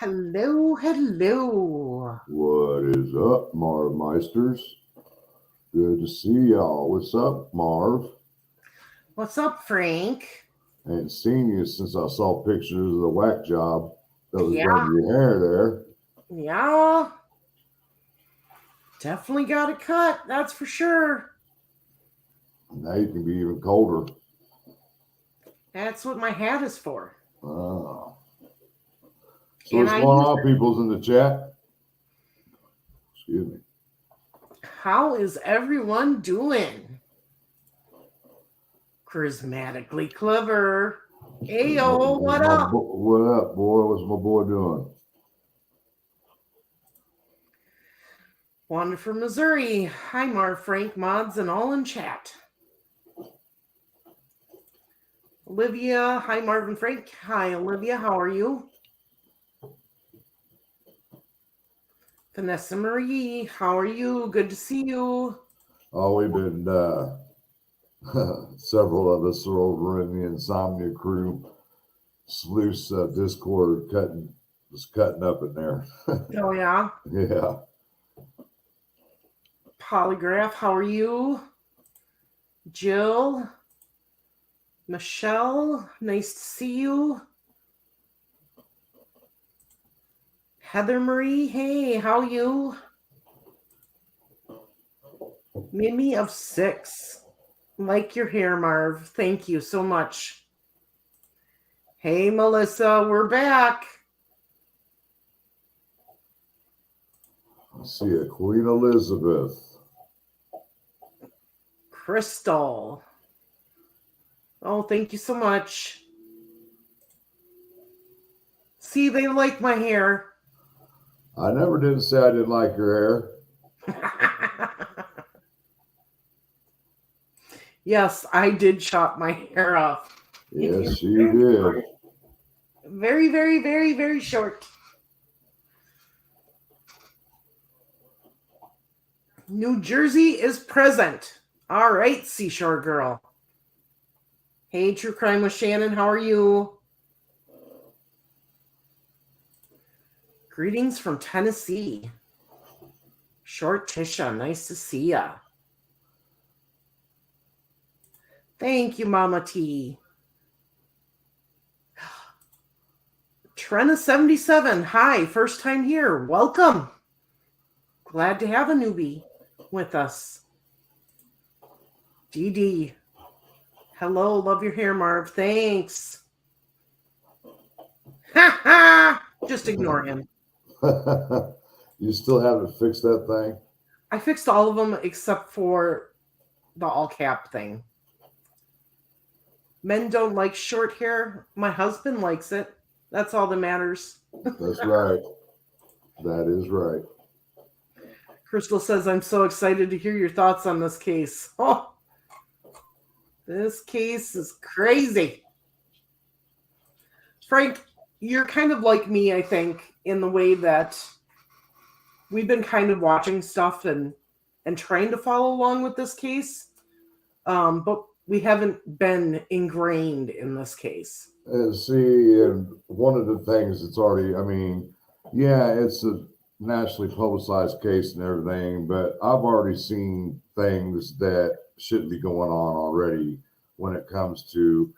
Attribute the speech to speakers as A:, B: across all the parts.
A: Hello, hello.
B: What is up, Marv Meisters? Good to see y'all. What's up, Marv?
A: What's up, Frank?
B: Ain't seen you since I saw pictures of the whack job that was done
A: Yeah,
B: to your hair there.
A: yeah. Definitely got a cut, that's for sure.
B: Now you can be even colder.
A: That's what my hat is for.
B: Ah. So
A: And
B: what's
A: I
B: going
A: use
B: on, peoples in the chat? Excuse me.
A: How is everyone doing? Charismatically clever. Ayo, what up?
B: What up, boy? What's my boy doing?
A: Wanda from Missouri. Hi, Marv, Frank, mods, and all in chat. Olivia. Hi, Marvin, Frank. Hi, Olivia. How are you? Vanessa Marie. How are you? Good to see you.
B: Oh, we've been several of us are over in the Insomnia crew. Sluice Discord was cutting up in there.
A: Oh, yeah.
B: Yeah.
A: Polygraph, how are you? Jill, Michelle, nice to see you. Heather Marie, hey, how are you? Mimi of 6. Like your hair, Marv. Thank you so much. Hey, Melissa, we're back.
B: I see a Queen Elizabeth.
A: Crystal. Oh, thank you so much. See, they like my hair.
B: I never did say I didn't like your hair.
A: Yes, I did chop my hair off.
B: Yes, you did.
A: Very, very, very, very short. New Jersey is present. All right, Seashore Girl. Hey, True Crime with Shannon. How are you? Greetings from Tennessee. Short Tisha. Nice to see ya. Thank you, Mama T. Trena77. Hi, first time here. Welcome. Glad to have a newbie with us. DD. Hello, love your hair, Marv. Thanks. Ha ha! Just ignore him.
B: You still haven't fixed that thing?
A: I fixed all of them except for the all cap thing. Men don't like short hair. My husband likes it. That's all that matters.
B: That's right. That is right.
A: Crystal says, I'm so excited to hear your thoughts on this case. Oh, this case is crazy. Frank, you're kind of like me, I think, in the way that we've been kind of watching stuff and trying to follow along with this case, but we haven't been ingrained in this case.
B: See, and one of the things that's already, I mean, yeah, it's a nationally publicized case and everything, but I've already seen things that shouldn't be going on already when it comes to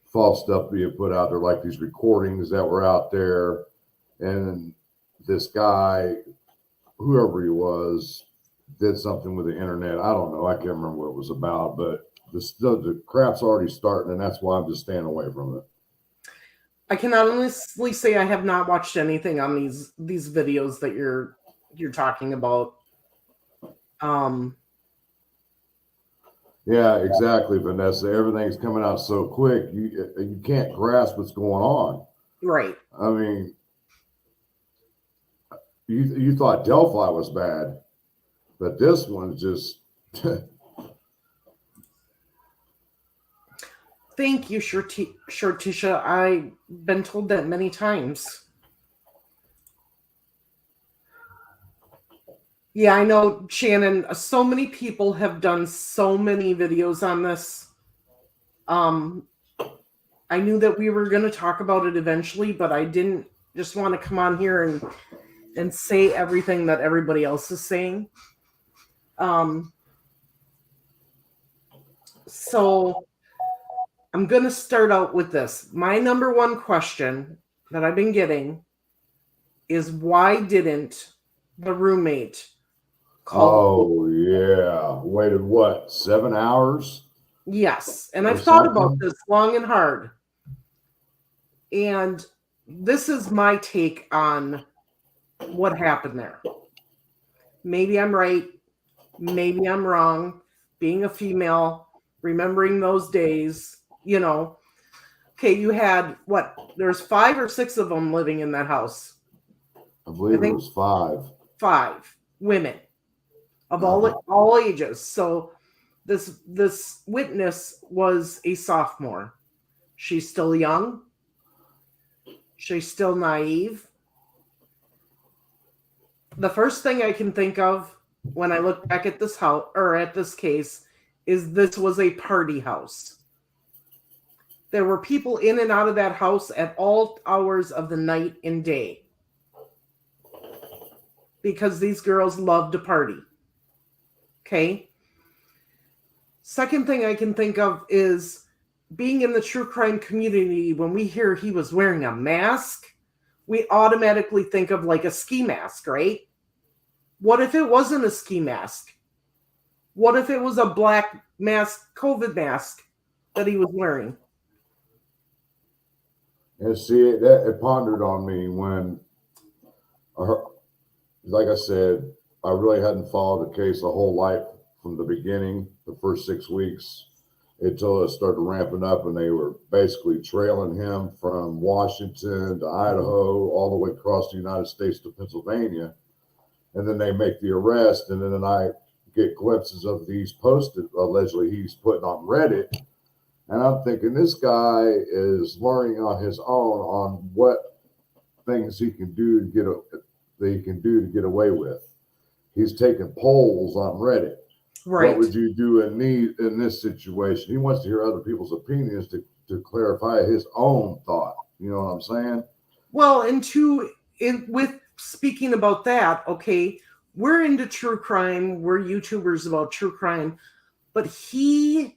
B: false stuff being put out there, like these recordings that were out there. And this guy, whoever he was, did something with the internet. I don't know. I can't remember what it was about, but the crap's already starting, and that's why I'm just staying away from it.
A: I can honestly say I have not watched anything on these videos that you're talking about.
B: Yeah, exactly, Vanessa. Everything's coming out so quick, you can't grasp what's going on.
A: Right.
B: I mean, you thought Delphi was bad, but this one's just.
A: Thank you, Shortisha. I've been told that many times. Yeah, I know, Shannon. So many people have done so many videos on this. I knew that we were going to talk about it eventually, but I didn't just want to come on here and say everything that everybody else is saying. So I'm going to start out with this. My number one question that I've been getting is, why didn't the roommate call?
B: Oh yeah, waited what, 7 hours
A: Yes. And
B: or
A: I've thought about
B: something?
A: this long and hard. And this is my take on what happened there. Maybe I'm right. Maybe I'm wrong. Being a female, remembering those days, Okay, you had what? There's 5 or 6 of them living in that house.
B: I
A: I
B: believe it
A: think
B: was 5.
A: 5 women of
B: Uh-huh.
A: all ages. So this witness was a sophomore. She's still young. She's still naive. The first thing I can think of when I look back at this house or at this case is this was a party house. There were people in and out of that house at all hours of the night and day because these girls loved to party. Okay. Second thing I can think of is being in the true crime community. When we hear he was wearing a mask, we automatically think of like a ski mask, right? What if it wasn't a ski mask? What if it was a black mask, COVID mask that he was wearing?
B: And see, it pondered on me when, like I said, I really hadn't followed the case a whole life from the beginning, the first 6 weeks, until it started ramping up, and they were basically trailing him from Washington to Idaho, all the way across the United States to Pennsylvania. And then they make the arrest, and then I get glimpses of these posts that allegedly he's putting on Reddit. And I'm thinking, this guy is learning on his own on what things he can do to get away with. He's taking polls on Reddit.
A: Right.
B: What would you do in this situation? He wants to hear other people's opinions to clarify his own thought. You know what I'm saying?
A: Well, with speaking about that, okay, we're into true crime. We're YouTubers about true crime, but he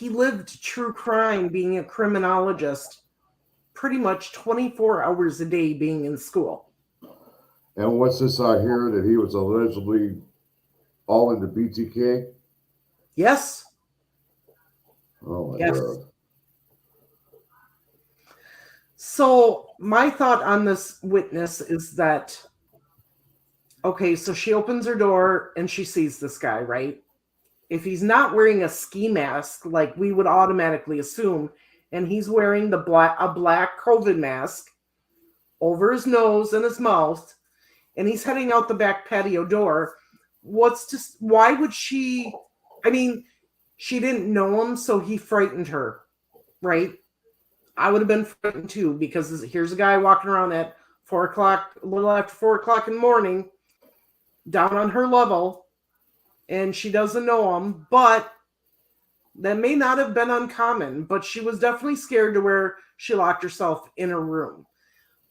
A: lived true crime, being a criminologist, pretty much 24 hours a day, being in school.
B: And what's this I hear that he was allegedly all into BTK?
A: Yes.
B: Oh my
A: Yes.
B: God.
A: So my thought on this witness is that, okay, so she opens her door and she sees this guy, right? If he's not wearing a ski mask, like we would automatically assume, and he's wearing a black COVID mask over his nose and his mouth, and he's heading out the back patio door, why would she? I mean, she didn't know him, so he frightened her, right? I would have been frightened too, because here's a guy walking around at 4 o'clock, a little after 4 o'clock in the morning, down on her level, and she doesn't know him. But that may not have been uncommon, but she was definitely scared to where she locked herself in her room.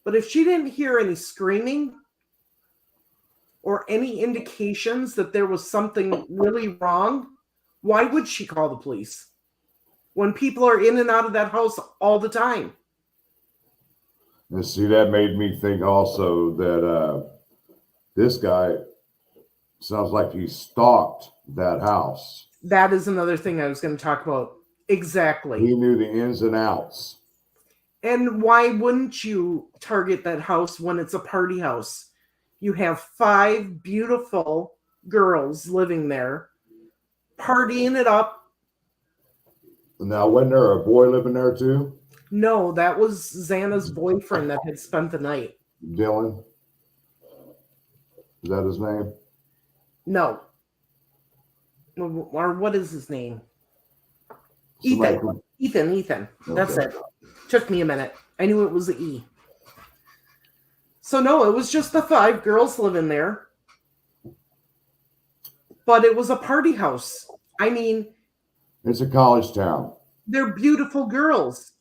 A: But if she didn't hear any screaming or any indications that there was something really wrong, why would she call the police when people are in and out of that house all the time?
B: And see, that made me think also that this guy sounds like he stalked that house.
A: That is another thing I was going to talk about. Exactly.
B: He knew the ins and outs.
A: And why wouldn't you target that house when it's a party house? You have 5 beautiful girls living there, partying it up.
B: Now, wasn't there a boy living there too?
A: No, that was Xana's boyfriend that had spent the night.
B: Dylan? Is that his name?
A: No. Or what is his name?
B: Somebody
A: Ethan. Ethan. That's it. Took me a minute. I knew it was an E. So no, it was just the 5 girls living there. But it was a party house. I mean,
B: It's a college town.
A: they're beautiful girls.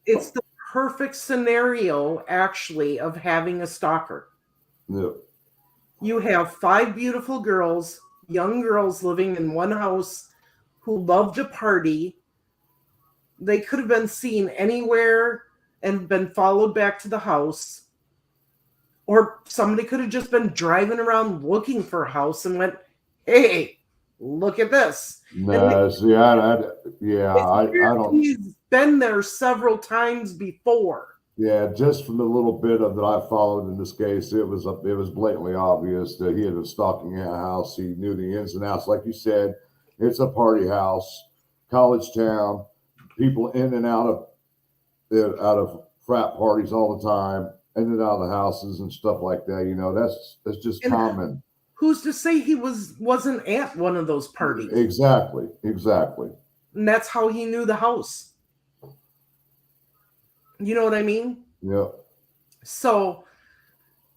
A: It's the perfect scenario, actually, of having a stalker.
B: Yeah.
A: You have 5 beautiful girls, young girls living in one house who love to party. They could have been seen anywhere and been followed back to the house. Or somebody could have just been driving around looking for a house and went, hey, look at this.
B: No, see, I don't.
A: He's been there several times before.
B: Yeah, just from the little bit of that I followed in this case, it was blatantly obvious that he had been stalking a house. He knew the ins and outs, like you said. It's a party house, college town, people in and out of frat parties all the time, in and out of the houses and stuff like that. You know, that's just
A: And
B: common.
A: who's to say he wasn't at one of those parties?
B: Exactly.
A: And that's how he knew the house. You know what I mean?
B: Yeah.
A: So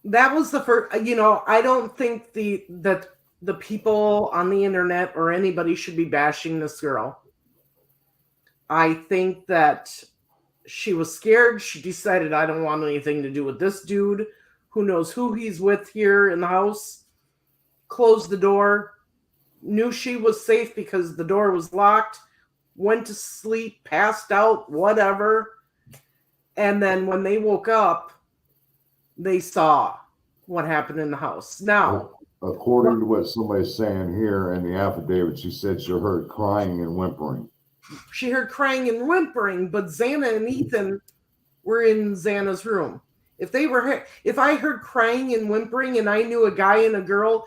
A: that was the first. I don't think that the people on the internet or anybody should be bashing this girl. I think that she was scared. She decided, I don't want anything to do with this dude. Who knows who he's with here in the house? Closed the door. Knew she was safe because the door was locked. Went to sleep, passed out, whatever. And then when they woke up, they saw what happened in the house. Now,
B: according to what somebody's saying here in the affidavit, she said she heard crying and whimpering.
A: She heard crying and whimpering, but Xana and Ethan were in Xana's room. If I heard crying and whimpering and I knew a guy and a girl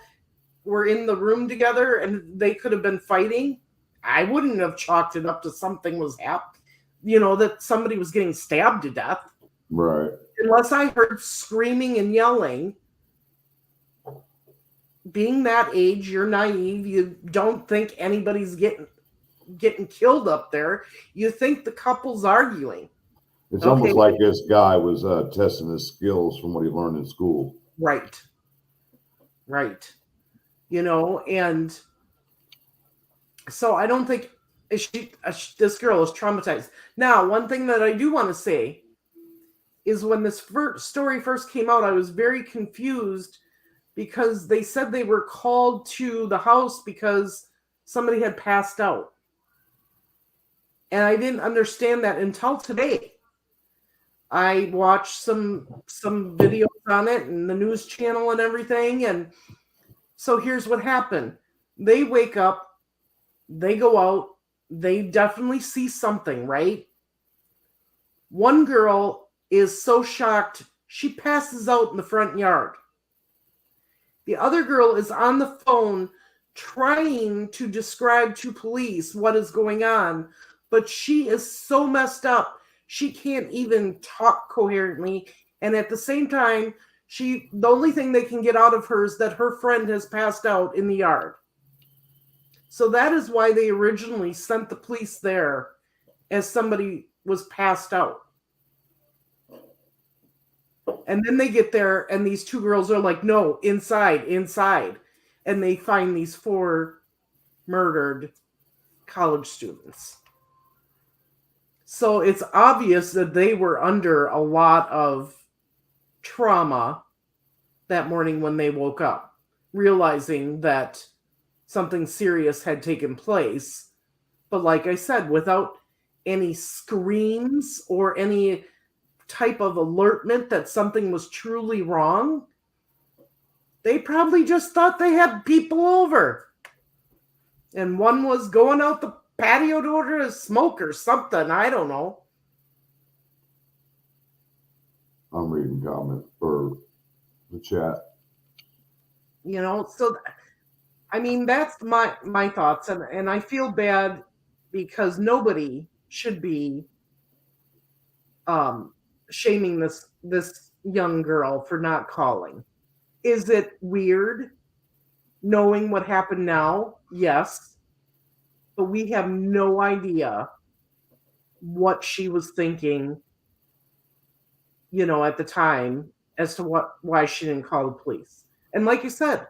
A: were in the room together and they could have been fighting, I wouldn't have chalked it up to something was happening. That somebody was getting stabbed to death.
B: Right.
A: Unless I heard screaming and yelling. Being that age, you're naive. You don't think anybody's getting killed up there. You think the couple's arguing.
B: It's almost like this guy was testing his skills from what he learned in school.
A: Right. And so I don't think this girl is traumatized. Now, one thing that I do want to say is when this story first came out, I was very confused because they said they were called to the house because somebody had passed out. And I didn't understand that until today. I watched some videos on it and the news channel and everything. And so here's what happened. They wake up, they go out, they definitely see something, right? One girl is so shocked, she passes out in the front yard. The other girl is on the phone trying to describe to police what is going on, but she is so messed up, she can't even talk coherently. And at the same time, the only thing they can get out of her is that her friend has passed out in the yard. So that is why they originally sent the police there, as somebody was passed out. And then they get there and these 2 girls are like, no, inside. And they find these 4 murdered college students. So it's obvious that they were under a lot of trauma that morning when they woke up, realizing that something serious had taken place. But like I said, without any screams or any type of alertment that something was truly wrong, they probably just thought they had people over. And one was going out the patio to order a smoke or something. I don't know.
B: I'm reading comment or the chat.
A: So I mean, that's my thoughts, and I feel bad because nobody should be shaming this young girl for not calling. Is it weird knowing what happened now? Yes. But we have no idea what she was thinking, at the time as to why she didn't call the police. And like you said,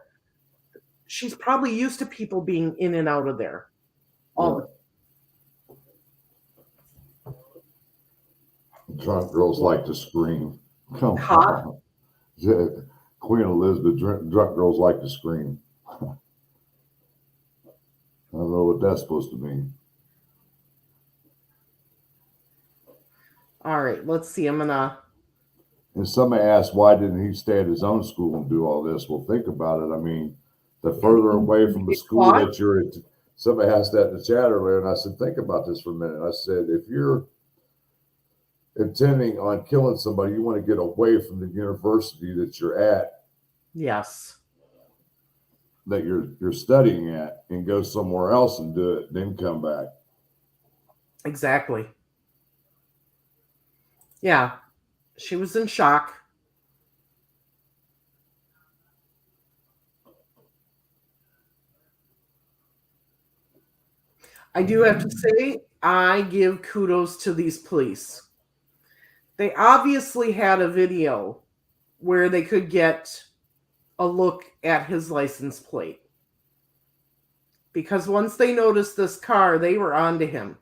A: she's probably used to people being in and out of there.
B: Drunk girls like to scream. Come
A: Huh?
B: on. Yeah, Queen Elizabeth, drunk girls like to scream. I don't know what that's supposed to mean.
A: All right, let's see. I'm gonna.
B: And somebody asked, why didn't he stay at his own school and do all this? Well, think about it. I mean, the further away from the
A: Get
B: school
A: caught?
B: that you're at, somebody asked that in the chat earlier, and I said, think about this for a minute. I said, if you're intending on killing somebody, you want to get away from the university that you're at,
A: Yes.
B: that you're studying at, and go somewhere else and do it, then come back.
A: Exactly. Yeah. She was in shock. I do have to say, I give kudos to these police. They obviously had a video where they could get a look at his license plate. Because once they noticed this car, they were on to him.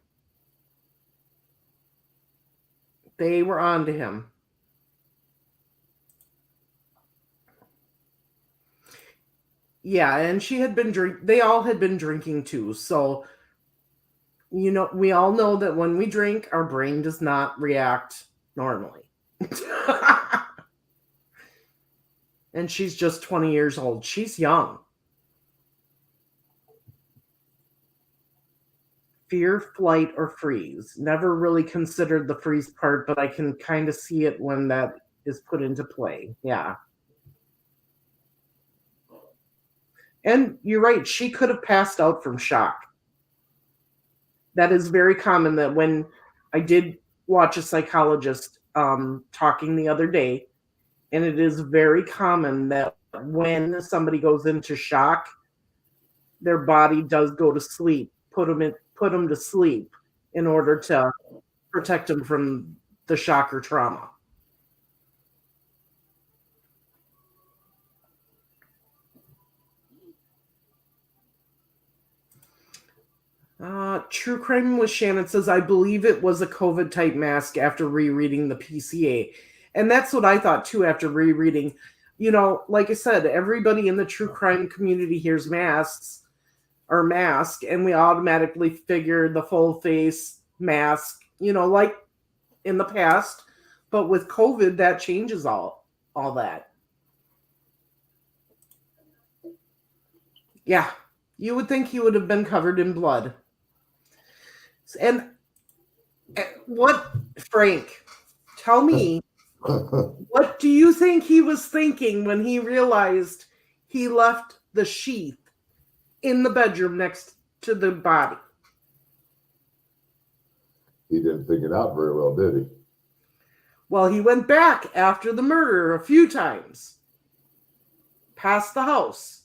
A: They were on to him. Yeah, and she had been they all had been drinking too. So, we all know that when we drink, our brain does not react normally. And she's just 20 years old. She's young. Fear, flight, or freeze. Never really considered the freeze part, but I can kind of see it when that is put into play. Yeah. And you're right, she could have passed out from shock. That is very common that when I did watch a psychologist talking the other day, and it is very common that when somebody goes into shock, their body does go to sleep, put them to sleep in order to protect them from the shock or trauma. True Crime with Shannon says, I believe it was a COVID type mask after rereading the PCA. And that's what I thought too after rereading. Like I said, everybody in the true crime community hears masks or mask, and we automatically figure the full face mask, like in the past. But with COVID, that changes all that. Yeah, you would think he would have been covered in blood. And what, Frank, tell me, what do you think he was thinking when he realized he left the sheath in the bedroom next to the body?
B: He didn't think it out very well, did he?
A: Well, he went back after the murder a few times, past the house.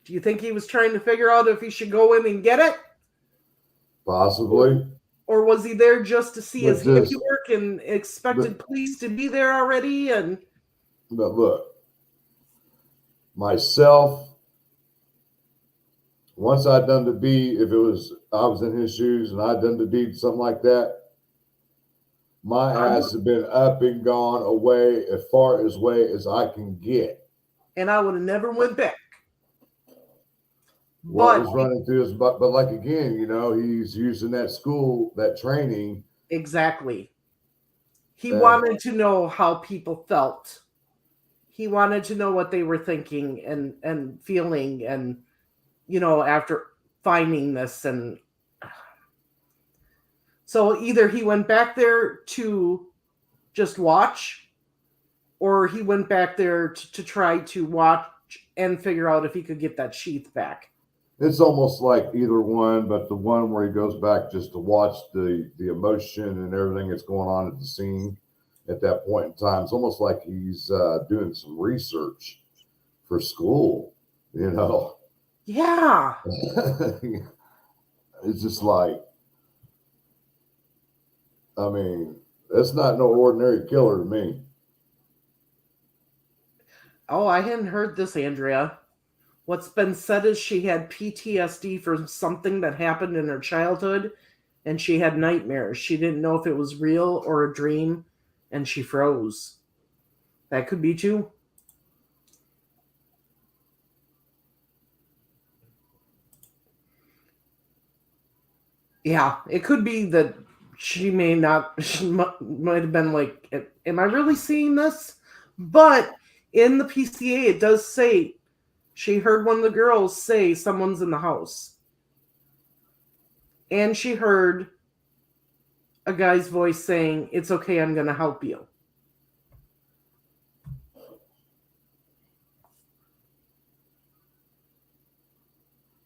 A: Do you think he was trying to figure out if he should go in and get it?
B: Possibly.
A: Or was he there just to see his handiwork and expected police to be there already?
B: But look, myself, once I'd done the deed, if I was in his shoes and I'd done the deed, something like that, my ass had been up and gone away as far away as I can get.
A: And I would have never went back.
B: What was running through his butt? But like again, he's using that school, that training.
A: Exactly. He wanted to know how people felt. He wanted to know what they were thinking and feeling, and after finding this. And so either he went back there to just watch, or he went back there to try to watch and figure out if he could get that sheath back.
B: It's almost like either one, but the one where he goes back just to watch the emotion and everything that's going on at the scene at that point in time, it's almost like he's doing some research for school,
A: Yeah.
B: It's just like, I mean, that's not no ordinary killer to me.
A: Oh, I hadn't heard this, Andrea. What's been said is she had PTSD from something that happened in her childhood, and she had nightmares. She didn't know if it was real or a dream, and she froze. That could be too. Yeah, it could be that she might have been like, am I really seeing this? But in the PCA, it does say she heard one of the girls say someone's in the house. And she heard a guy's voice saying, "It's okay, I'm going to help you."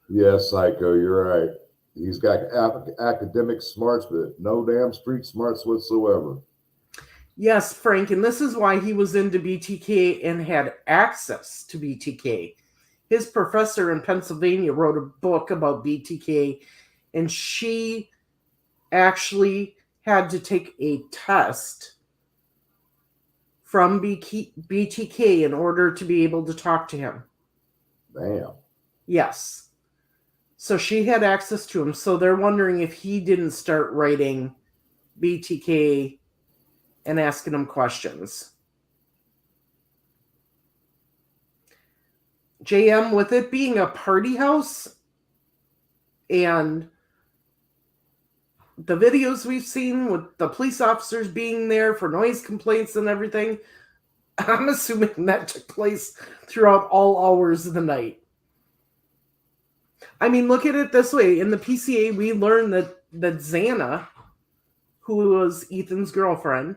B: Yes, Psycho, you're right. He's got academic smarts, but no damn street smarts whatsoever.
A: Yes, Frank, and this is why he was into BTK and had access to BTK. His professor in Pennsylvania wrote a book about BTK, and she actually had to take a test from BTK in order to be able to talk to him.
B: Damn.
A: Yes. So she had access to him. So they're wondering if he didn't start writing BTK and asking him questions. JM, with it being a party house and the videos we've seen with the police officers being there for noise complaints and everything, I'm assuming that took place throughout all hours of the night. I mean, look at it this way. In the PCA, we learned that Xana, who was Ethan's girlfriend,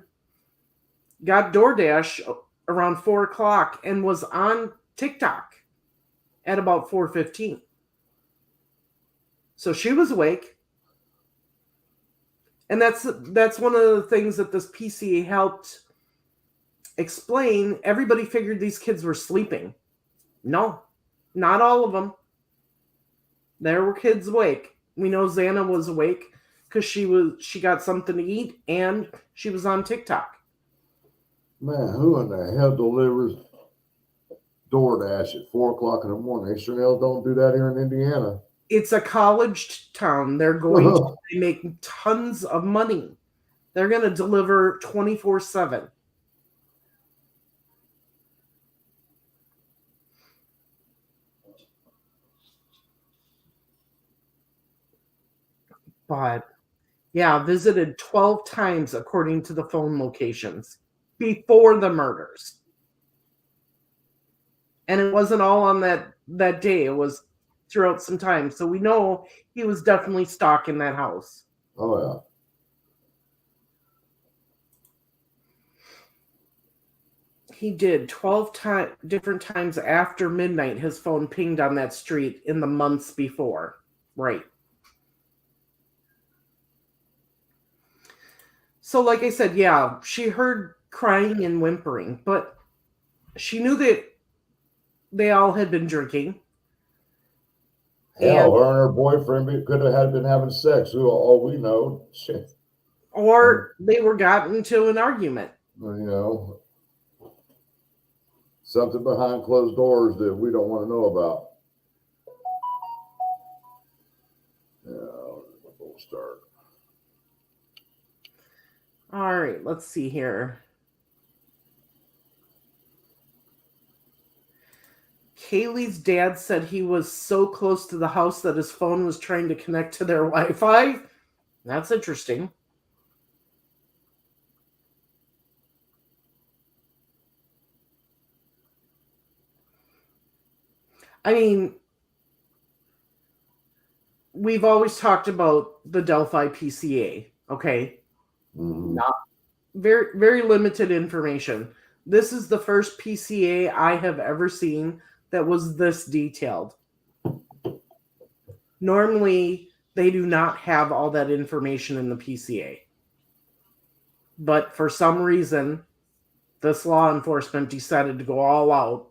A: got DoorDash around 4 o'clock and was on TikTok at about 4:15. So she was awake. And that's one of the things that this PCA helped explain. Everybody figured these kids were sleeping. No, not all of them. There were kids awake. We know Xana was awake because she got something to eat and she was on TikTok.
B: Man, who in the hell delivers DoorDash at 4 o'clock in the morning? They sure hell don't do that here in Indiana.
A: It's a college town. They're going to make tons of money. They're going to deliver 24/7. But yeah, visited 12 times according to the phone locations before the murders. And it wasn't all on that day. It was throughout some time. So we know he was definitely stalking that house.
B: Oh, yeah.
A: He did 12 different times after midnight. His phone pinged on that street in the months before. Right. So like I said, yeah, she heard crying and whimpering, but she knew that they all had been drinking.
B: Hell, her and her boyfriend could have been having sex. All we know. Shit.
A: Or they were gotten into an argument.
B: You know, something behind closed doors that we don't want to know about. Yeah, we'll start.
A: All right, let's see here. Kaylee's dad said he was so close to the house that his phone was trying to connect to their Wi-Fi. That's interesting. I mean, we've always talked about the Delphi PCA, okay?
B: Mm-hmm.
A: Not very, very limited information. This is the first PCA I have ever seen that was this detailed. Normally, they do not have all that information in the PCA. But for some reason, this law enforcement decided to go all out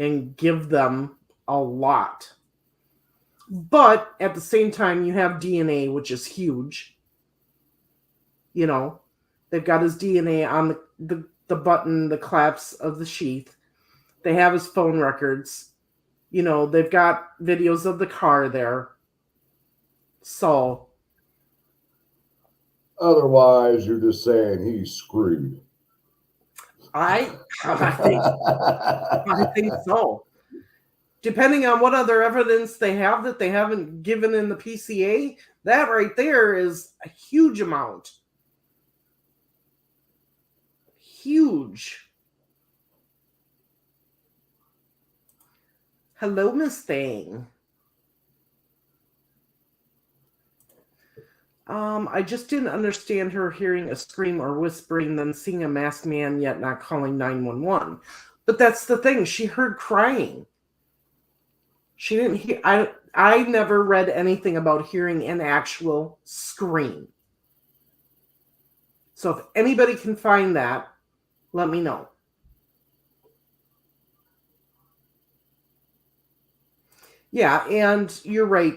A: and give them a lot. But at the same time, you have DNA, which is huge. You know, they've got his DNA on the button, the clasps of the sheath. They have his phone records. You know, they've got videos of the car there. So,
B: Otherwise, you're just saying he's screwed.
A: I think so. Depending on what other evidence they have that they haven't given in the PCA, that right there is a huge amount. Huge. Hello, Miss Thing. I just didn't understand her hearing a scream or whispering, then seeing a masked man, yet not calling 911. But that's the thing. She heard crying. She didn't hear. I never read anything about hearing an actual scream. So if anybody can find that, let me know. Yeah, and you're right,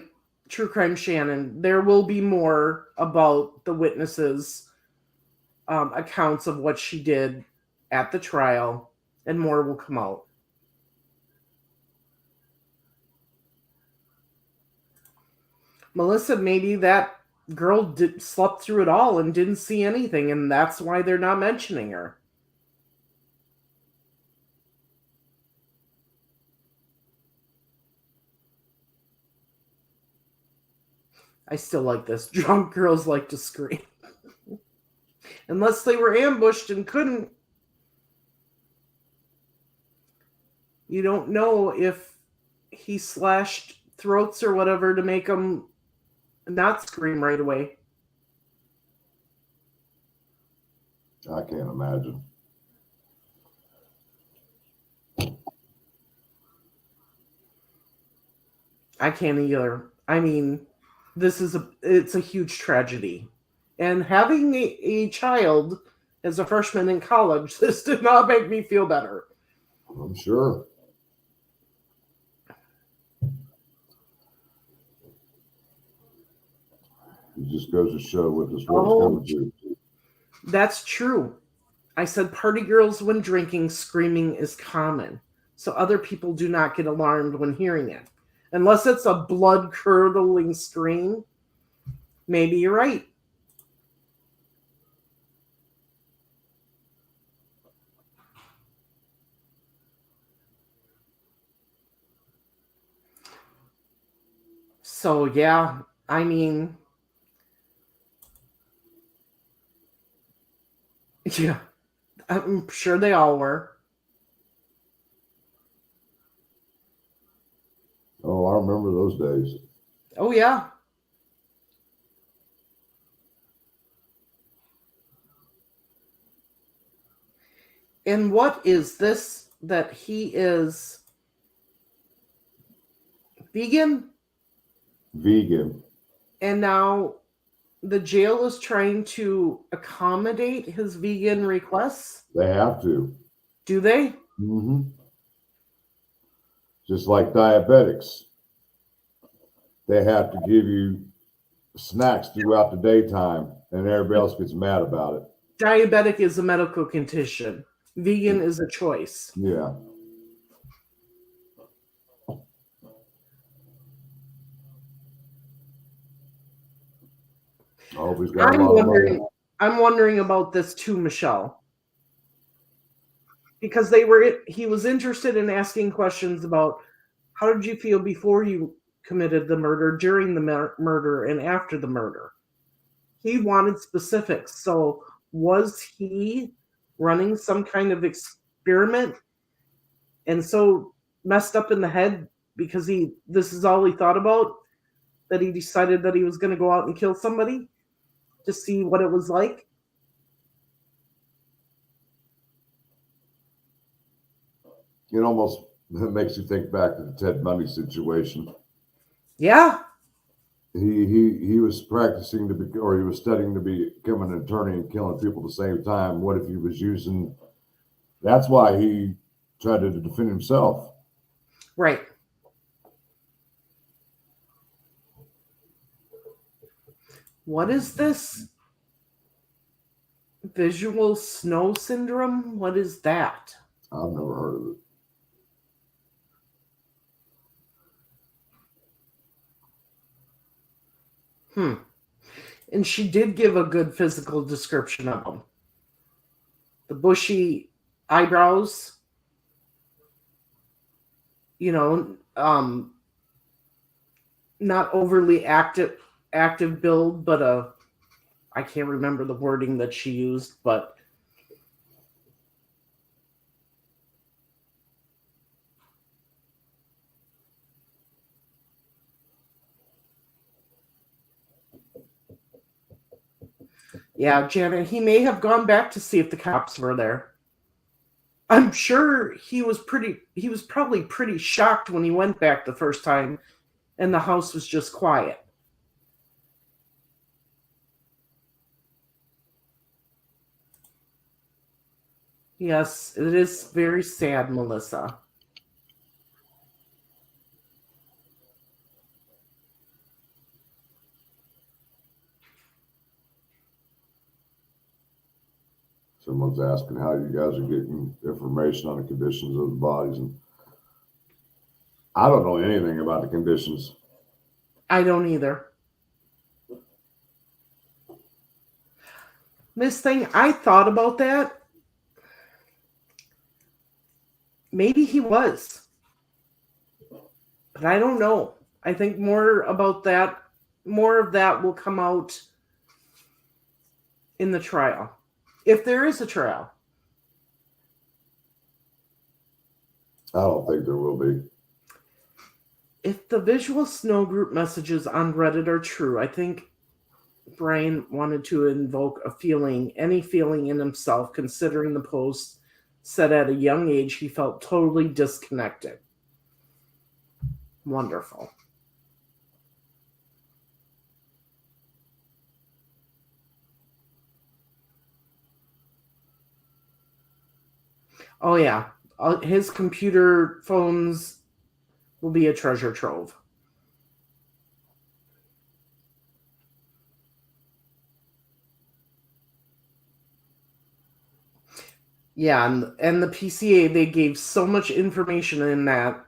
A: True Crime Shannon. There will be more about the witnesses' accounts of what she did at the trial, and more will come out. Melissa, maybe that girl slept through it all and didn't see anything, and that's why they're not mentioning her. I still like this. Drunk girls like to scream. Unless they were ambushed and couldn't. You don't know if he slashed throats or whatever to make them not scream right away.
B: I can't imagine.
A: I can't either. I mean, it's a huge tragedy. And having a child as a freshman in college, this did not make me feel better.
B: I'm sure. It just goes to show what this world's coming to.
A: That's true. I said party girls when drinking, screaming is common. So other people do not get alarmed when hearing it. Unless it's a blood-curdling scream, maybe you're right. So, yeah, I mean, yeah, I'm sure they all were.
B: Oh, I remember those days.
A: Oh, yeah. And what is this that he is vegan?
B: Vegan.
A: And now the jail is trying to accommodate his vegan requests?
B: They have to.
A: Do they?
B: Mm-hmm. Just like diabetics. They have to give you snacks throughout the daytime, and everybody else gets mad about it.
A: Diabetic is a medical condition. Vegan is a choice.
B: Yeah. I hope he's got a lot of money.
A: I'm wondering about this too, Michelle. Because he was interested in asking questions about how did you feel before you committed the murder, during the murder, and after the murder. He wanted specifics. So was he running some kind of experiment and so messed up in the head because this is all he thought about, that he decided that he was going to go out and kill somebody to see what it was like?
B: It almost makes you think back to the Ted Bundy situation.
A: Yeah.
B: He was practicing to be, or he was studying to become an attorney and killing people at the same time. What if he was using? That's why he tried to defend himself.
A: Right. What is this? Visual snow syndrome? What is that?
B: I've never heard of it.
A: And she did give a good physical description of him. The bushy eyebrows, not overly active build, but I can't remember the wording that she used, but yeah, Janet, he may have gone back to see if the cops were there. I'm sure he was probably pretty shocked when he went back the first time and the house was just quiet. Yes, it is very sad, Melissa.
B: Someone's asking how you guys are getting information on the conditions of the bodies, and I don't know anything about the conditions.
A: I don't either. This thing, I thought about that. Maybe he was. But I don't know. I think more of that will come out in the trial. If there is a trial.
B: I don't think there will be.
A: If the visual snow group messages on Reddit are true, I think Brian wanted to invoke any feeling in himself, considering the post said at a young age he felt totally disconnected. Wonderful. Oh, yeah. His computer phones will be a treasure trove. Yeah, and the PCA, they gave so much information in that.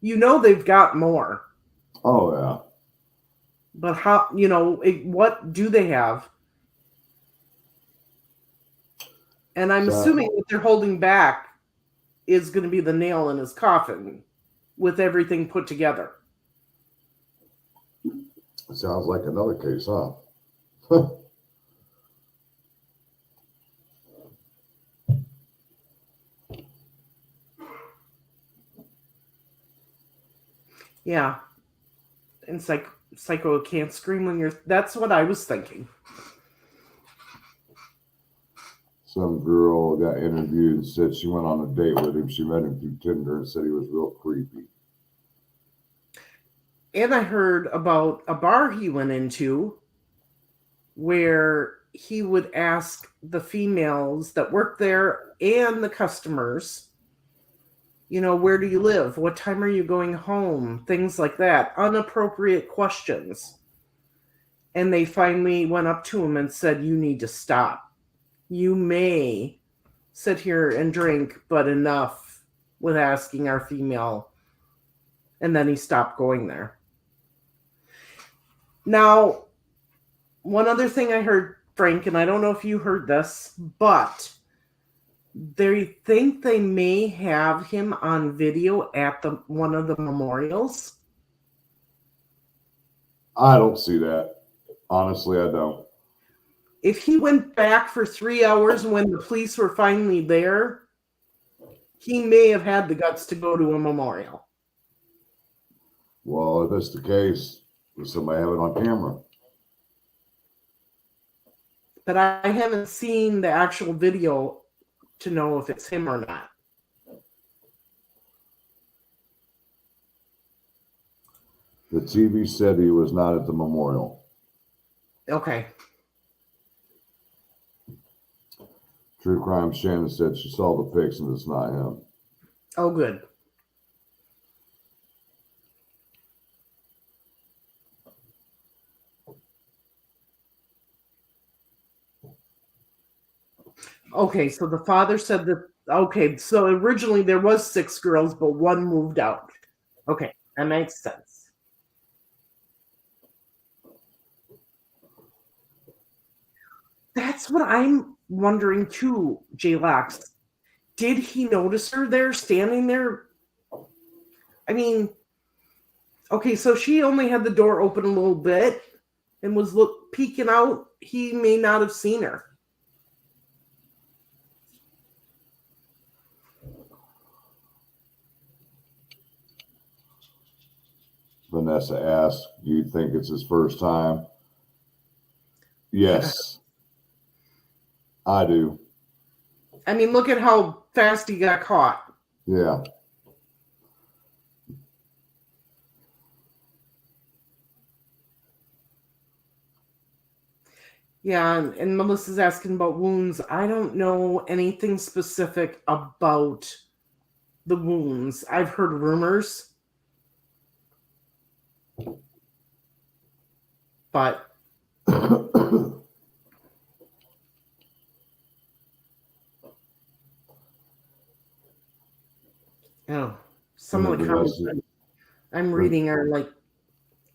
A: They've got more.
B: Oh, yeah.
A: But how, what do they have? And I'm assuming what they're holding back is going to be the nail in his coffin with everything put together.
B: Sounds like another case, huh?
A: Yeah. And Psycho can't scream when you're... That's what I was thinking.
B: Some girl got interviewed and said she went on a date with him. She met him through Tinder and said he was real creepy.
A: And I heard about a bar he went into where he would ask the females that worked there and the customers, where do you live? What time are you going home? Things like that. Unappropriate questions. And they finally went up to him and said, you need to stop. You may sit here and drink, but enough with asking our female. And then he stopped going there. Now, one other thing I heard, Frank, and I don't know if you heard this, but they think they may have him on video at one of the memorials.
B: I don't see that. Honestly, I don't.
A: If he went back for 3 hours when the police were finally there, he may have had the guts to go to a memorial.
B: Well, if that's the case, does somebody have it on camera?
A: But I haven't seen the actual video to know if it's him or not.
B: The TV said he was not at the memorial.
A: Okay.
B: True Crime Shannon said she saw the pics and it's not him.
A: Oh, good. Okay, so the father said that, okay, so originally there was 6 girls, but one moved out. Okay, that makes sense. That's what I'm wondering too, J-Lox. Did he notice her there, standing there? I mean, okay, so she only had the door open a little bit and was peeking out. He may not have seen her.
B: Vanessa asked, do you think it's his first time? Yes, I do.
A: I mean, look at how fast he got caught.
B: Yeah.
A: Yeah, and Melissa's asking about wounds. I don't know anything specific about the wounds. I've heard rumors, but oh, some of the comments I'm reading are like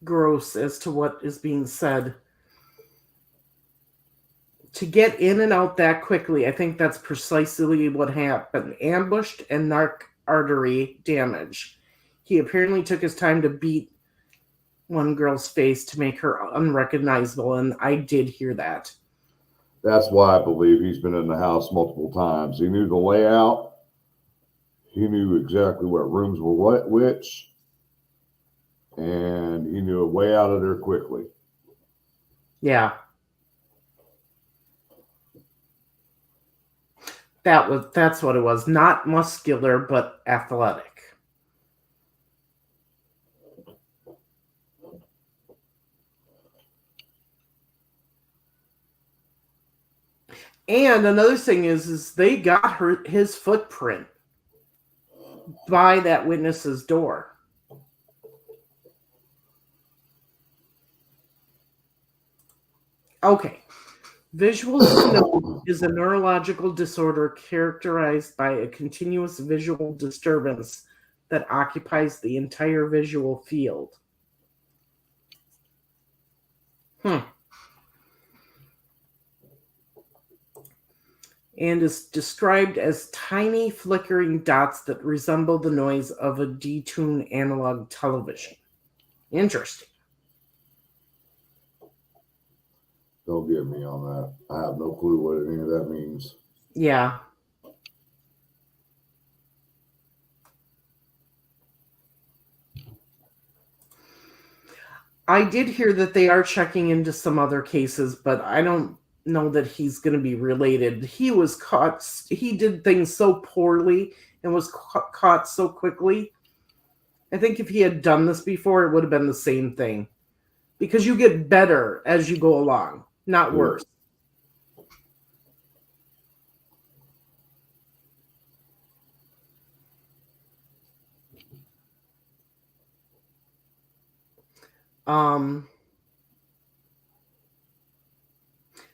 A: gross as to what is being said. To get in and out that quickly, I think that's precisely what happened. Ambushed and narc artery damage. He apparently took his time to beat one girl's face to make her unrecognizable, and I did hear that.
B: That's why I believe he's been in the house multiple times. He knew the layout. He knew exactly what rooms were which, and he knew a way out of there quickly.
A: Yeah. That's what it was. Not muscular, but athletic. And another thing is they got his footprint by that witness's door. Okay. Visual synovium is a neurological disorder characterized by a continuous visual disturbance that occupies the entire visual field. And is described as tiny flickering dots that resemble the noise of a detuned analog television. Interesting.
B: Don't get me on that. I have no clue what any of that means.
A: Yeah. I did hear that they are checking into some other cases, but I don't know that he's going to be related. He was caught. He did things so poorly and was caught so quickly. I think if he had done this before, it would have been the same thing. Because you get better as you go along, not worse.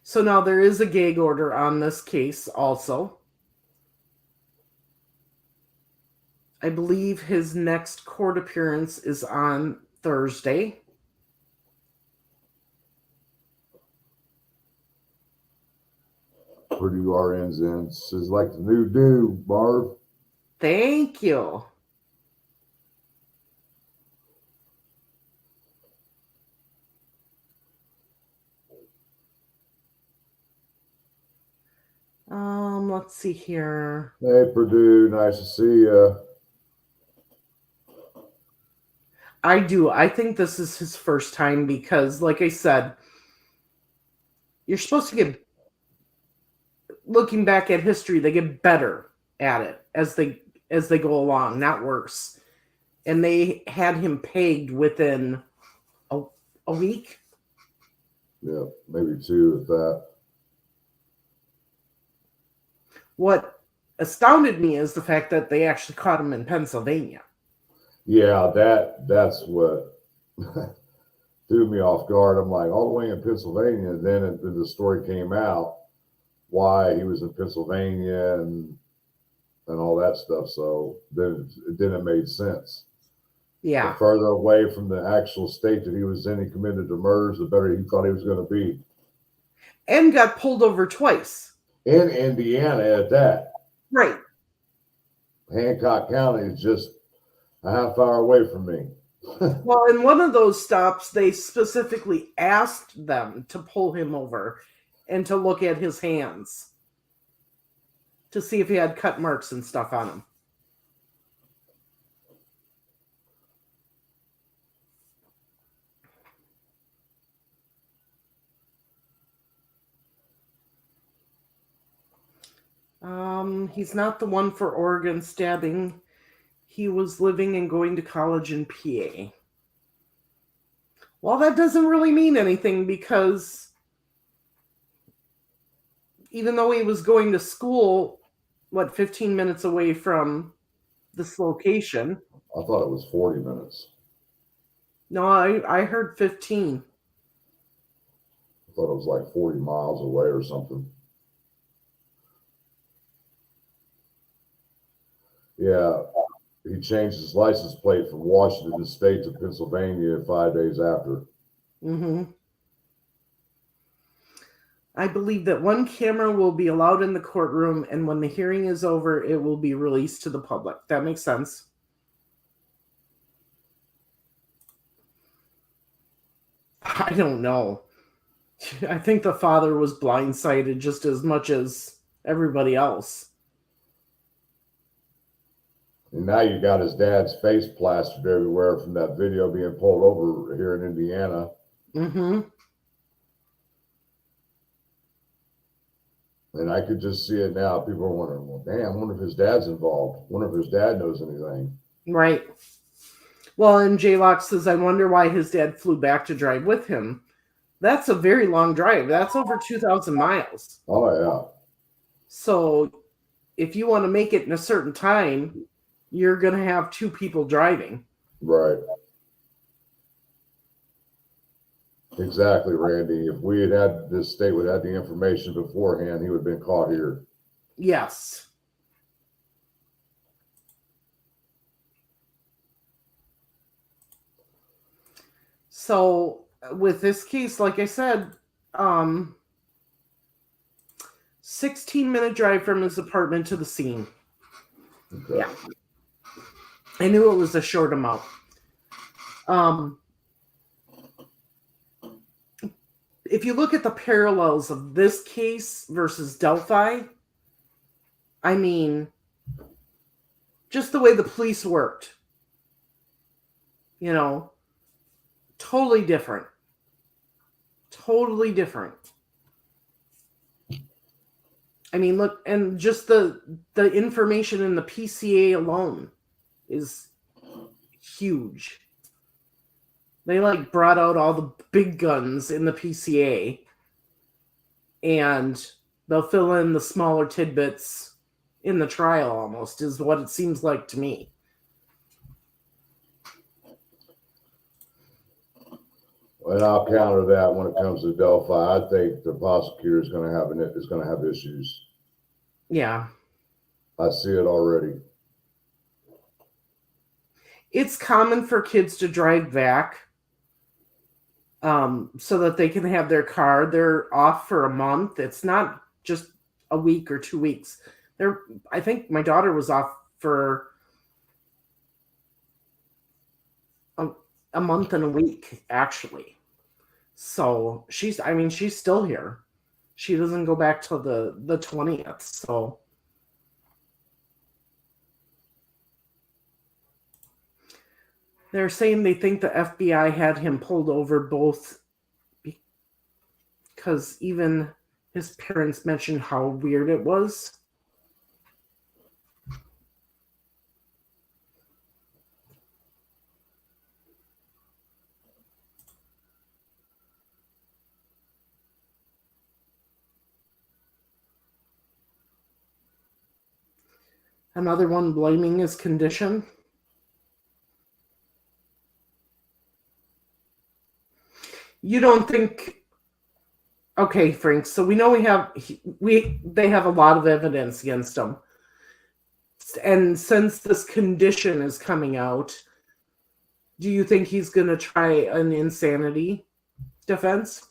A: So now there is a gag order on this case also. I believe his next court appearance is on Thursday.
B: Purdue RNs in. This is like the new do, Barb.
A: Thank you. Let's see here.
B: Hey, Purdue, nice to see you.
A: I do. I think this is his first time because, like I said, you're supposed to get, looking back at history, they get better at it as they go along, not worse. And they had him pegged within a week.
B: Yeah, maybe two with that.
A: What astounded me is the fact that they actually caught him in Pennsylvania.
B: Yeah, that's what threw me off guard. I'm like, all the way in Pennsylvania. And then the story came out why he was in Pennsylvania and all that stuff. So then it made sense.
A: Yeah.
B: The further away from the actual state that he was in, he committed the murders, the better he thought he was going to be.
A: and got pulled over twice.
B: In Indiana at that.
A: Right.
B: Hancock County is just a half hour away from me.
A: Well, in one of those stops, they specifically asked them to pull him over and to look at his hands to see if he had cut marks and stuff on him. He's not the one for Oregon stabbing. He was living and going to college in PA. Well, that doesn't really mean anything because even though he was going to school, 15 minutes away from this location?
B: I thought it was 40 minutes.
A: No, I heard 15.
B: I thought it was like 40 miles away or something. Yeah, he changed his license plate from Washington State to Pennsylvania 5 days after.
A: Mm-hmm. I believe that one camera will be allowed in the courtroom, and when the hearing is over, it will be released to the public. That makes sense. I don't know. I think the father was blindsided just as much as everybody else.
B: And now you got his dad's face plastered everywhere from that video being pulled over here in Indiana.
A: Mm-hmm.
B: And I could just see it now. People are wondering, well, damn, I wonder if his dad's involved. I wonder if his dad knows anything.
A: Right. Well, and J-Lock says, I wonder why his dad flew back to drive with him. That's a very long drive. That's over 2,000 miles.
B: Oh, yeah.
A: So if you want to make it in a certain time, you're going to have two people driving.
B: Right. Exactly, Randy. If we had this state would have had the information beforehand, he would have been caught here.
A: Yes. So with this case, like I said, 16-minute drive from his apartment to the scene. Okay. Yeah. I knew it was a short amount. If you look at the parallels of this case versus Delphi, I mean, just the way the police worked, totally different. Totally different. I mean, look, and just the information in the PCA alone is huge. They brought out all the big guns in the PCA, and they'll fill in the smaller tidbits in the trial almost, is what it seems like to me.
B: And I'll counter that when it comes to Delphi. I think the prosecutor is going to have issues.
A: Yeah.
B: I see it already.
A: It's common for kids to drive back so that they can have their car. They're off for a month. It's not just a week or 2 weeks. I think my daughter was off for a month and a week, actually. So she's still here. She doesn't go back till the 20th. So they're saying they think the FBI had him pulled over both because even his parents mentioned how weird it was. Another one blaming his condition. You don't think... Okay, Frank, so we know they have a lot of evidence against him. And since this condition is coming out, do you think he's going to try an insanity defense?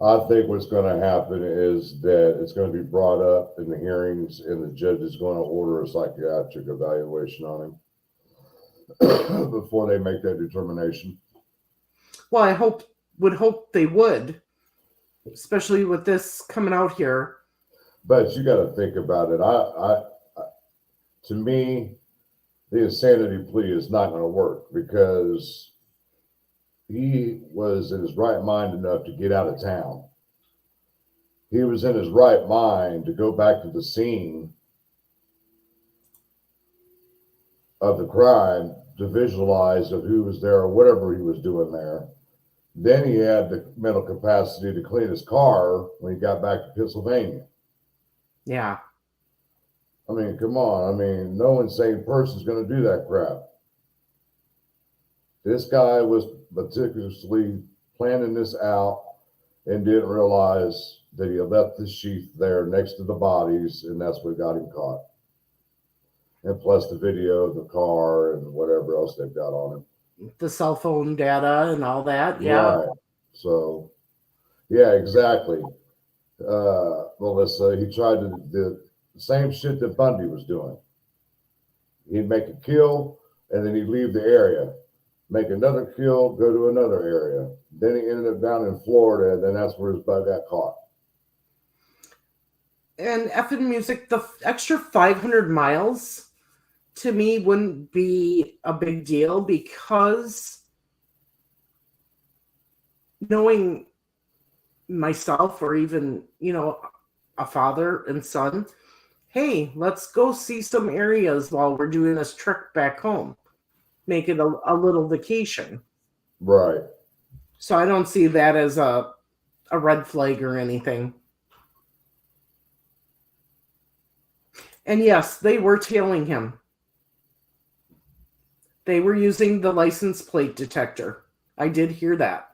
B: I think what's going to happen is that it's going to be brought up in the hearings, and the judge is going to order a psychiatric evaluation on him before they make that determination.
A: Well, I would hope they would, especially with this coming out here.
B: But you got to think about it. To me, the insanity plea is not going to work because he was in his right mind enough to get out of town. He was in his right mind to go back to the scene of the crime to visualize of who was there or whatever he was doing there. Then he had the mental capacity to clean his car when he got back to Pennsylvania.
A: Yeah.
B: I mean, come on. I mean, no insane person's going to do that crap. This guy was meticulously planning this out and didn't realize that he had left the sheath there next to the bodies, and that's what got him caught. And plus the video of the car and whatever else they've got on him.
A: The cell phone data and all that. Yeah.
B: Right. So, yeah, exactly. Melissa, he tried to do the same shit that Bundy was doing. He'd make a kill, and then he'd leave the area. Make another kill, go to another area. Then he ended up down in Florida, and then that's where his bug got caught.
A: And effing music, the extra 500 miles to me wouldn't be a big deal because knowing myself or even, a father and son, hey, let's go see some areas while we're doing this trip back home. Make it a little vacation.
B: Right.
A: So I don't see that as a red flag or anything. And yes, they were tailing him. They were using the license plate detector. I did hear that.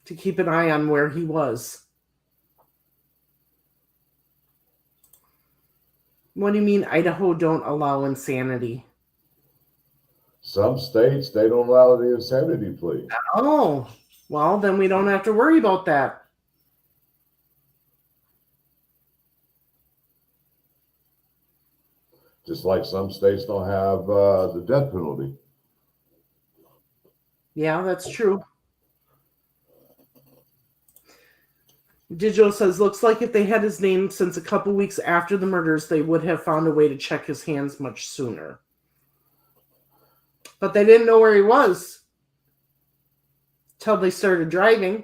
A: To keep an eye on where he was. What do you mean Idaho don't allow insanity?
B: Some states, they don't allow the insanity plea.
A: Oh, well, then we don't have to worry about that.
B: Just like some states don't have the death penalty.
A: Yeah, that's true. Digital says, looks like if they had his name since a couple weeks after the murders, they would have found a way to check his hands much sooner. But they didn't know where he was till they started driving.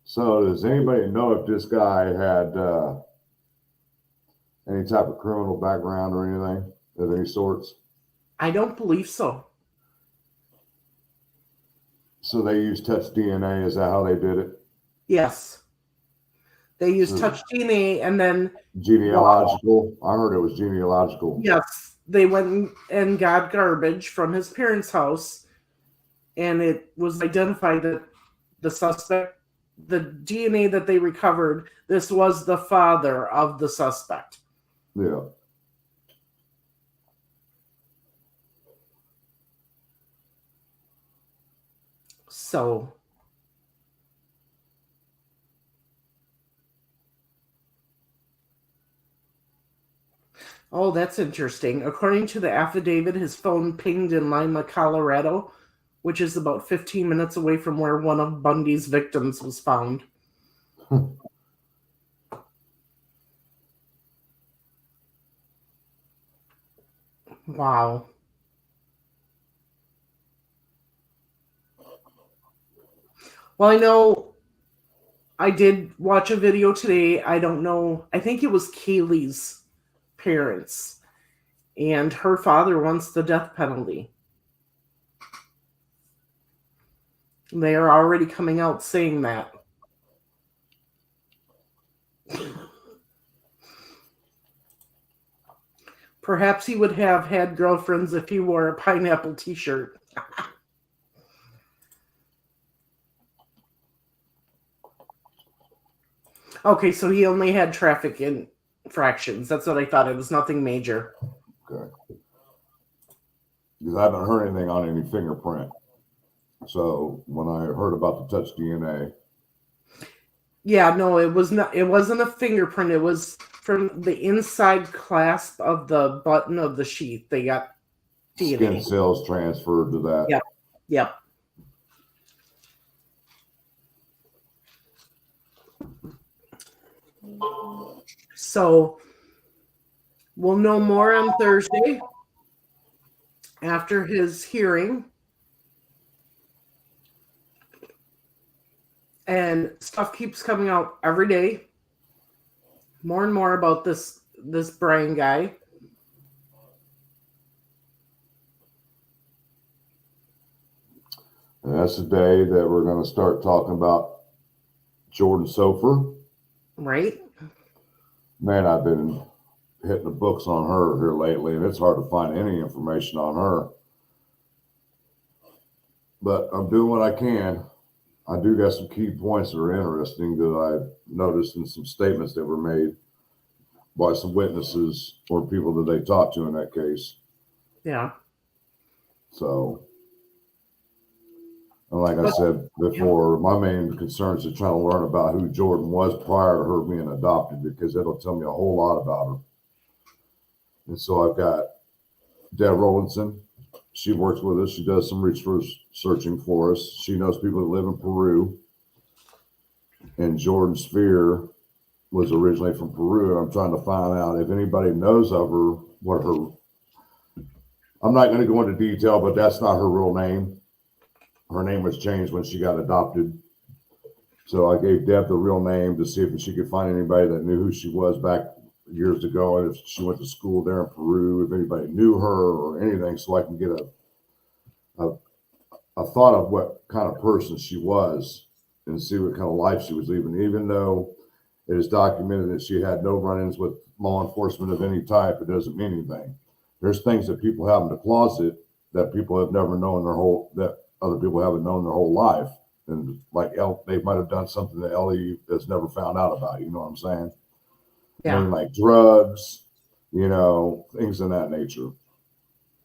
B: So does anybody know if this guy had any type of criminal background or anything of any sorts?
A: I don't believe so.
B: So they used touch DNA. Is that how they did it?
A: Yes. They used touch DNA and then...
B: Genealogical? I heard it was genealogical.
A: Yes. They went and got garbage from his parents' house, and it was identified that the suspect, the DNA that they recovered, this was the father of the suspect.
B: Yeah.
A: So, oh, that's interesting. According to the affidavit, his phone pinged in Lima, Colorado, which is about 15 minutes away from where one of Bundy's victims was found. Wow. Well, I know I did watch a video today. I don't know. I think it was Kaylee's parents. And her father wants the death penalty. They are already coming out saying that. Perhaps he would have had girlfriends if he wore a pineapple t-shirt. Okay, so he only had traffic infractions. That's what I thought. It was nothing major.
B: Okay. Because I haven't heard anything on any fingerprint So when I heard about the touch DNA,
A: Yeah, no, it was not. It wasn't a fingerprint. It was from the inside clasp of the button of the sheath. They got DNA.
B: Skin cells transferred to that.
A: Yep. Yep. So we'll know more on Thursday after his hearing. And stuff keeps coming out every day. More and more about this Brian guy.
B: And that's the day that we're going to start talking about Jordan Sofer.
A: Right.
B: Man, I've been hitting the books on her here lately, and it's hard to find any information on her. But I'm doing what I can. I do got some key points that are interesting that I've noticed in some statements that were made by some witnesses or people that they talked to in that case.
A: Yeah.
B: So, and like I said before, my main concern is to try to learn about who Jordan was prior to her being adopted, because it'll tell me a whole lot about her. And so I've got Deb Rollinson. She works with us. She does some research searching for us. She knows people that live in Peru. And Jordan Spear was originally from Peru. And I'm trying to find out if anybody knows of her, what her, I'm not going to go into detail, but that's not her real name. Her name was changed when she got adopted. So I gave Deb the real name to see if she could find anybody that knew who she was back years ago, and if she went to school there in Peru, if anybody knew her or anything, so I can get a thought of what kind of person she was and see what kind of life she was living. Even though it is documented that she had no run-ins with law enforcement of any type, it doesn't mean anything. There's things that people have in the closet that people have never known that other people haven't known their whole life. And like they might have done something that Ellie has never found out about. You know what I'm saying?
A: Yeah.
B: Like drugs, things of that nature.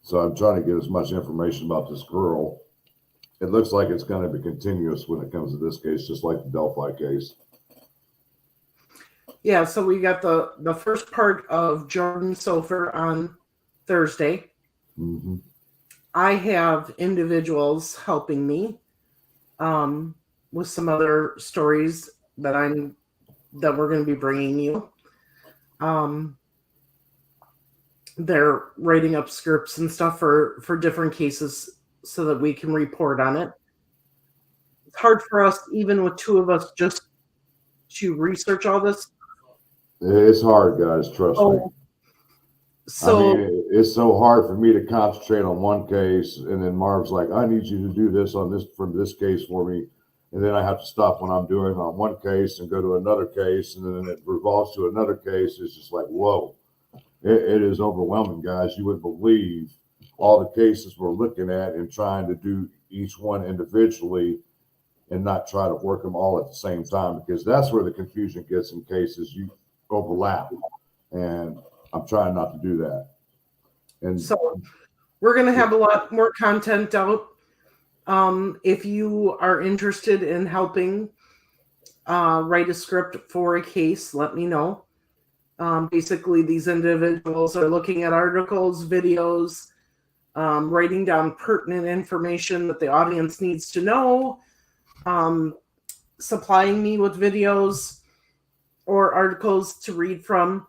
B: So I'm trying to get as much information about this girl. It looks like it's going to be continuous when it comes to this case, just like the Delphi case.
A: Yeah, so we got the first part of Jordan Sofer on Thursday.
B: Mm-hmm.
A: I have individuals helping me with some other stories that we're going to be bringing you. They're writing up scripts and stuff for different cases so that we can report on it. It's hard for us, even with two of us, just to research all this.
B: It's hard, guys. Trust me.
A: So
B: it's so hard for me to concentrate on one case, and then Marv's like, "I need you to do this for this case for me," and then I have to stop what I'm doing on one case and go to another case, and then it revolves to another case. It's just like, whoa, it is overwhelming, guys. You wouldn't believe all the cases we're looking at and trying to do each one individually and not try to work them all at the same time, because that's where the confusion gets in cases. You overlap, and I'm trying not to do that. And
A: so we're going to have a lot more content out. If you are interested in helping write a script for a case, let me know. Basically, these individuals are looking at articles, videos, writing down pertinent information that the audience needs to know, supplying me with videos or articles to read from,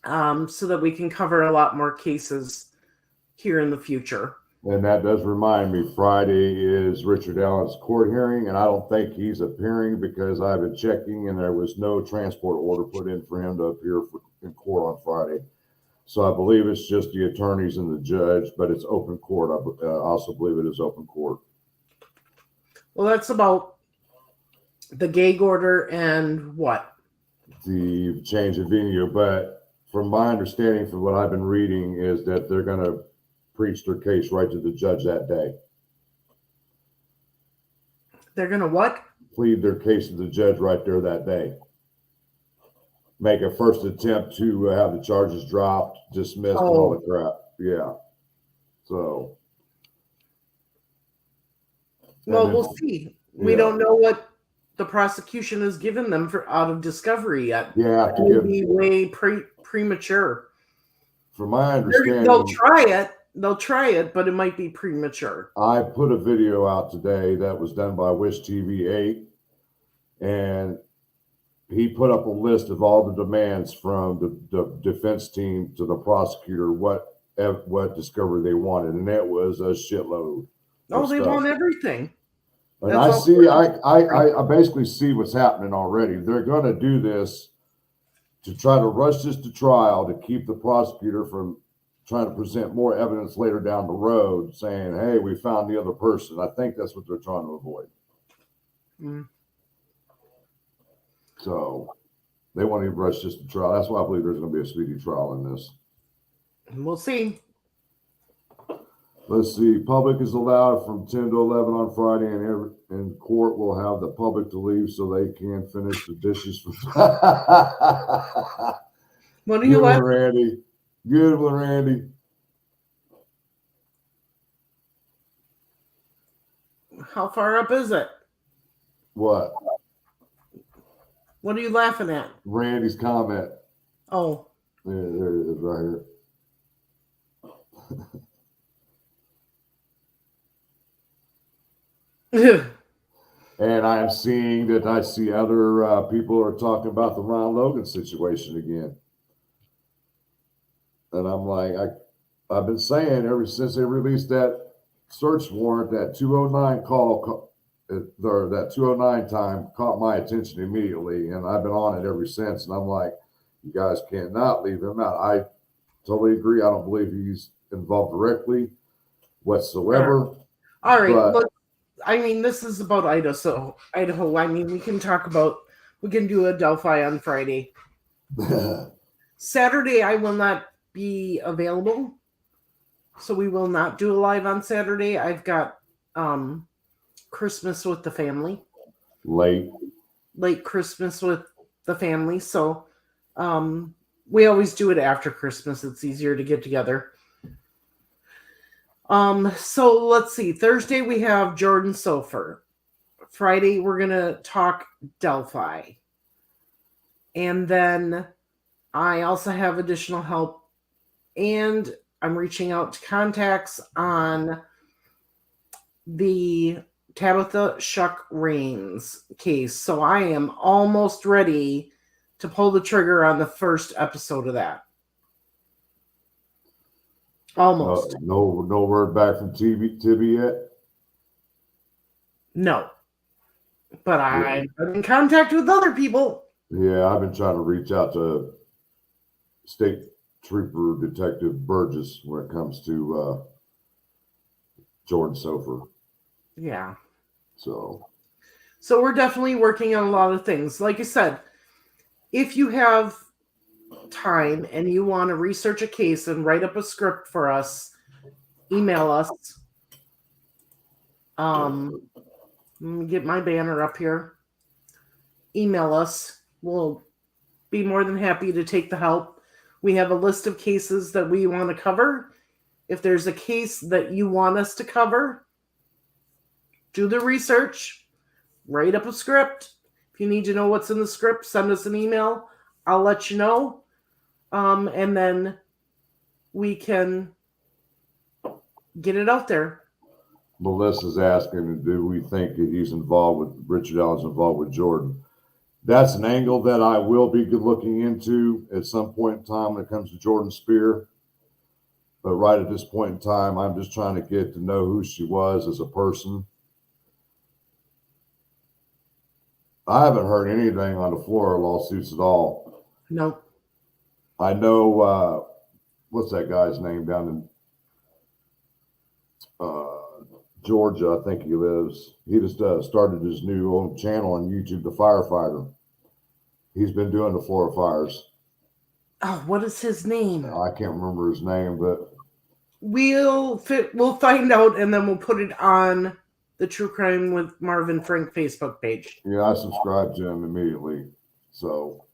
A: so that we can cover a lot more cases here in the future.
B: And that does remind me, Friday is Richard Allen's court hearing, and I don't think he's appearing because I've been checking and there was no transport order put in for him to appear in court on Friday. So I believe it's just the attorneys and the judge, but it's open court. I also believe it is open court.
A: Well, that's about the gag order and what?
B: The change of venue. But from my understanding, from what I've been reading, is that they're going to preach their case right to the judge that day.
A: They're going to what?
B: Plead their case to the judge right there that day. Make a first attempt to have the charges dropped, dismissed, and all the crap. Yeah. So
A: Well, we'll see. We don't know what the prosecution has given them for out of discovery yet.
B: Yeah,
A: it may be way premature.
B: From my understanding,
A: they'll try it. They'll try it, but it might be premature.
B: I put a video out today that was done by Wish TV 8, and he put up a list of all the demands from the defense team to the prosecutor, what discovery they wanted, and it was a shitload.
A: Oh, they want everything.
B: And I basically see what's happening already. They're going to do this to try to rush this to trial to keep the prosecutor from trying to present more evidence later down the road saying, hey, we found the other person. I think that's what they're trying to avoid. So they want to rush this to trial. That's why I believe there's going to be a speedy trial in this.
A: We'll see.
B: Let's see. Public is allowed from 10 to 11 on Friday, and court will have the public to leave so they can finish the dishes.
A: What are you laughing?
B: Randy. Good one, Randy.
A: How far up is it?
B: What?
A: What are you laughing at?
B: Randy's comment.
A: Oh.
B: Yeah, there it is right here. And I am seeing that I see other people are talking about the Ron Logan situation again. And I'm like, I've been saying ever since they released that search warrant, that 209 call, or that 209 time caught my attention immediately. And I've been on it ever since. And I'm like, you guys cannot leave him out. I totally agree. I don't believe he's involved directly whatsoever.
A: All right. But I mean, this is about Idaho. So Idaho, I mean, we can do a Delphi on Friday. Saturday, I will not be available. So we will not do a live on Saturday. I've got Christmas with the family. Late Christmas with the family. So we always do it after Christmas. It's easier to get together. So let's see. Thursday we have Jordan Sofer. Friday we're gonna talk Delphi. And then I also have additional help, and I'm reaching out to contacts on the Tabitha Shuck Rains case. So I am almost ready to pull the trigger on the first episode of that. Almost.
B: No word back from Tibby yet?
A: No. But I'm in contact with other people.
B: Yeah, I've been trying to reach out to State Trooper Detective Burgess when it comes to Jordan Sofer.
A: Yeah.
B: So
A: we're definitely working on a lot of things. Like I said, if you have time and you want to research a case and write up a script for us, email us. Let me get my banner up here. Email us. We'll be more than happy to take the help. We have a list of cases that we want to cover. If there's a case that you want us to cover, do the research, write up a script. If you need to know what's in the script, send us an email. I'll let you know. And then we can get it out there.
B: Melissa's asking, do we think that he's involved with Richard Allen's involved with Jordan? That's an angle that I will be looking into at some point in time when it comes to Jordan Spear. But right at this point in time, I'm just trying to get to know who she was as a person. I haven't heard anything on the Florida lawsuits at all.
A: Nope.
B: I know, what's that guy's name down in Georgia, I think he lives. He just started his new own channel on YouTube, The Firefighter. He's been doing the Florida fires.
A: Oh, what is his name?
B: I can't remember his name, but
A: we'll find out, and then we'll put it on the True Crime with Marvin Frank Facebook page.
B: Yeah, I subscribed to him immediately. So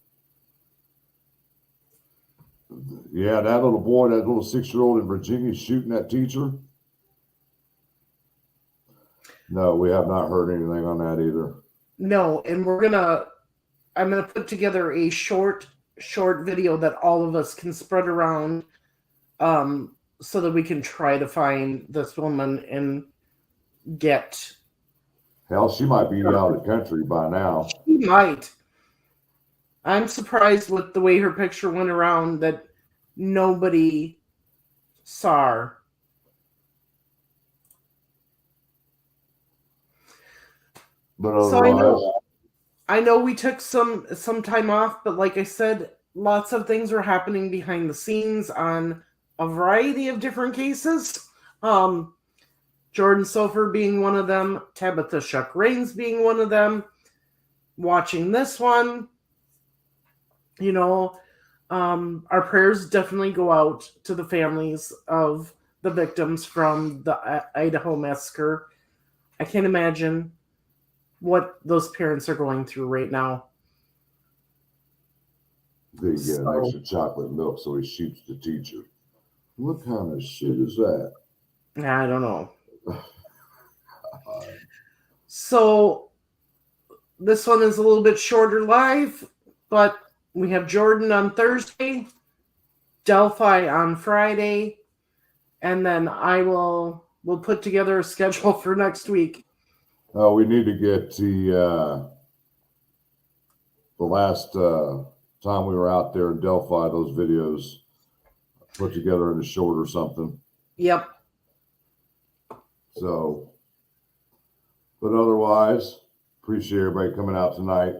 B: yeah, that little boy, that little 6-year-old in Virginia shooting that teacher. No, we have not heard anything on that either.
A: No, and I'm gonna put together a short video that all of us can spread around, so that we can try to find this woman and get.
B: Hell, she might be out of the country by now.
A: She might. I'm surprised with the way her picture went around that nobody saw her.
B: But
A: So
B: otherwise,
A: I know we took some time off, but like I said, lots of things were happening behind the scenes on a variety of different cases. Jordan Sofer being one of them, Tabitha Shuck Rains being one of them. Watching this one, our prayers definitely go out to the families of the victims from the Idaho massacre. I can't imagine what those parents are going through right now.
B: they get an extra chocolate milk, so he shoots the teacher. What kind of shit is that?
A: I don't know. So this one is a little bit shorter live, but we have Jordan on Thursday, Delphi on Friday, and then we'll put together a schedule for next week.
B: We need to get the last time we were out there in Delphi, those videos put together in a short or something.
A: Yep.
B: So, but otherwise, appreciate everybody coming out tonight.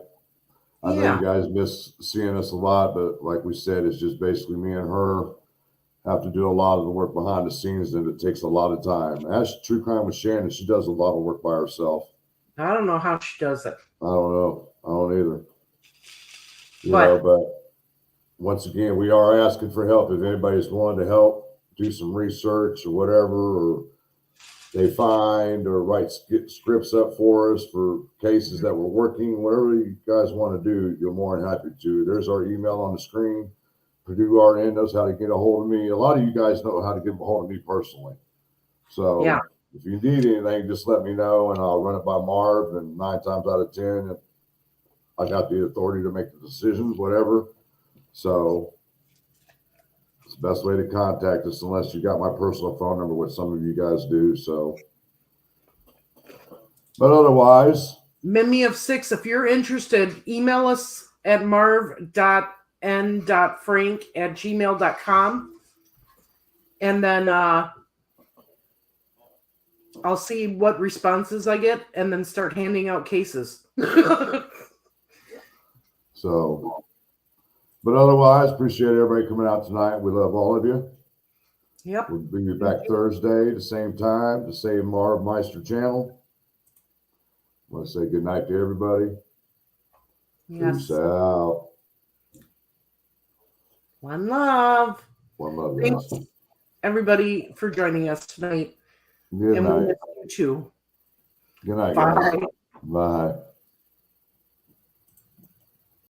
B: I know you guys miss seeing us a lot, but like we said, it's just basically me and her have to do a lot of the work behind the scenes, and it takes a lot of time. As True Crime with Shannon, she does a lot of work by herself.
A: I don't know how she does it.
B: I don't know. I don't either. But once again, we are asking for help. If anybody's willing to help, do some research or whatever, or they find or write scripts up for us for cases that we're working, whatever you guys want to do, you're more than happy to. There's our email on the screen. Purdue RN knows how to get a hold of me. A lot of you guys know how to get a hold of me personally. So if you need anything, just let me know and I'll run it by Marv. And 9 times out of 10, I got the authority to make the decisions, whatever. So it's the best way to contact us, unless you got my personal phone number, which some of you guys do. So, but otherwise,
A: Mimi of 6, if you're interested, email us at marv.n.frank@gmail.com. And then I'll see what responses I get and then start handing out cases.
B: So, but otherwise, appreciate everybody coming out tonight. We love all of you.
A: Yep.
B: We'll bring you back Thursday, the same time, the same Marv Meister channel. I want to say good night to everybody.
A: Yes.
B: Peace out.
A: One love.
B: One love, guys.
A: Thanks, everybody, for joining us tonight.
B: Good night.
A: We'll miss you too.
B: Good night,
A: Bye.
B: guys. Bye.